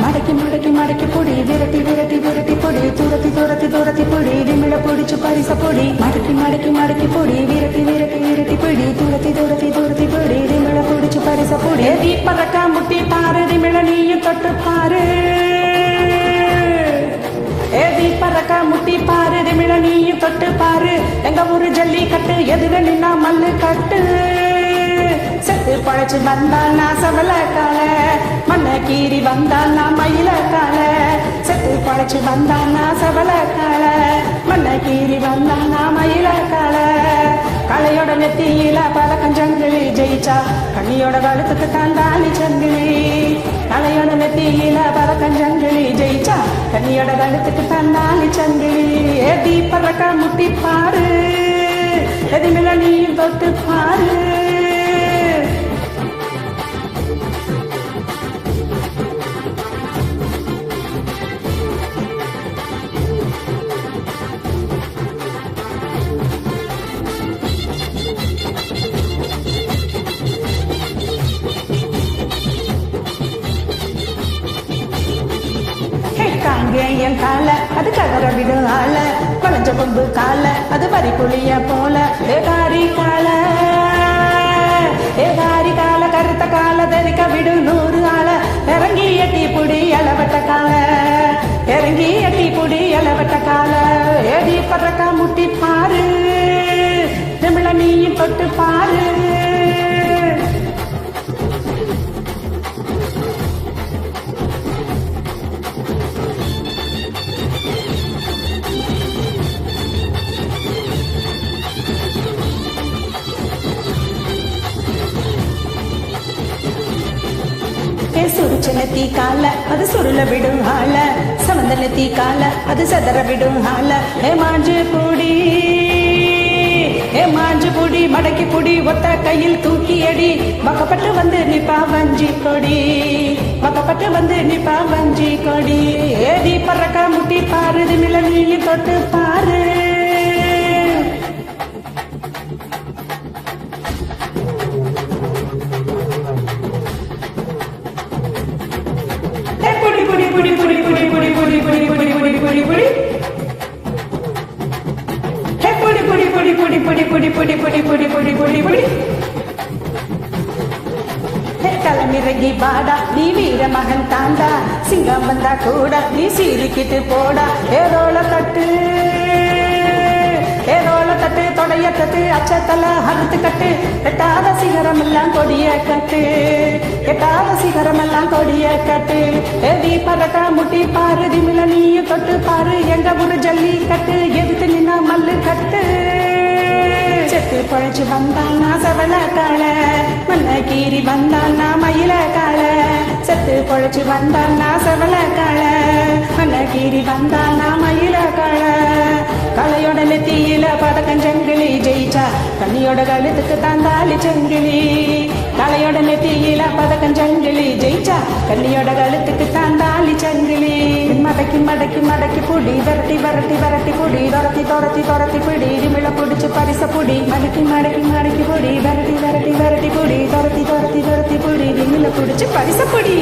மடக்கி மடக்கி மடக்கி பொடி விரட்டி விரட்டி விரட்டி பொடி துரத்தி துரத்தி துரத்தி பொடி விமிழ பொடிச்சு பரிச பொடி மடக்கி மடக்கி மடக்கி பொடி விரட்டி விரட்டி விரட்டி பொடி துரத்தி துரத்தி துரத்தி பொடி விமிழ பொடிச்சு பரிச பொடி தீப்பறக்க முட்டி பாரு விமிழ நீயும் தொட்டு பாரு தீப்பறக்க முட்டி பாரு விமிழ நீயும் தொட்டு பாரு எங்க ஊரு ஜல்லிக்கட்டு எதிர நின்னா மல்லு கட்டு செத்து பழைச்சு வந்தால் நான் சவல கால மண்ண கீறி வந்தால் நான் மயில கால செத்து பழைச்சு வந்தால் நான் சவல கால மண்ண கீறி வந்தால் நான் மயில கால கலையோட நெத்தியில பல கஞ்சங்கிளி ஜெயிச்சா கண்ணியோட கழுத்துக்கு தாண்டாலி சங்கிலி கலையோட நெத்தியில பல கஞ்சங்கிளி ஜெயிச்சா கண்ணியோட கழுத்துக்கு தாண்டாலி சங்கிலி ஏதி பறக்க முட்டி பாரு எதுமில்ல நீயும் தொட்டு பாரு என் கால அது கதற விடும் ஆள குழஞ்ச கொம்பு கால அது வரி புளிய போல ஏகாரி கால கருத்த கால தெரிக்க விடும் 100 ஆள இறங்கி எட்டி புடி அளவட்ட கால இறங்கி எட்டி புடி அளவட்ட கால ஏடி பறக்க முட்டி பாரு தமிழ நீயும் தொட்டு பாரு சுருச்சன தீ கால அது சுருள விடும் ஆள சமந்தன தீ கால அது சதற விடும் ஆள மாஞ்சு புடி மடக்கி புடி ஒத்த கையில் தூக்கி அடி பக்கப்பட்டு வந்து நிப்பா வஞ்சி கொடி பக்கப்பட்டு வந்து நிப்பா வஞ்சி கொடி ஏதி பறக்க முட்டி பாரு நில நீயும் தொட்டு பாரு களமிறங்கி வாடா நீ வீர மகன் தாண்டா சிங்கம் வந்தா கூட நீ சீரிக்கிட்டு போடா ஏதோல தட்டு தொடைய தட்டு அச்சத்தல அறுத்து கட்டு எட்டாத சிகரம் எல்லாம் கொடிய கட்டு எட்டாத சிகரம் எல்லாம் கொடிய கட்டு ஏதி பறக்க முட்டி பாரு திமில நீயும் தொட்டு பாரு எங்க ஒரு ஜல்லி கட்டு எதுக்கு நின்னா மல்லு கட்டு செத்து பழைச்சு வந்தானா சவல கால மண்ண கீறி வந்தானா மயில கால செத்து பழைச்சு வந்தானா சவல கால மண்ண கீறி வந்தானா மயில கால கலையோட நெத்தியில பதக்கஞ்சங்கிலி ஜெயிச்சா கண்ணியோட கழுத்துக்கு தாந்தாலி சங்கிலி கலையோட நெத்தியில பதக்கஞ்சங்கிலி ஜெயிச்சா கண்ணியோட கழுத்துக்கு தாந்தாலி சங்கிலி மடக்கி மடக்கி மடக்கி புடி விரட்டி விரட்டி விரட்டி புடி துரத்தி துரத்தி துரத்தி புடி இமிழ புடிச்சு பரிச புடி மடக்கி மடக்கி மடக்கி புடி விரட்டி விரட்டி விரட்டி புடி துரத்தி துரத்தி துரத்தி புடி இமிழ புடிச்சு பரிச புடி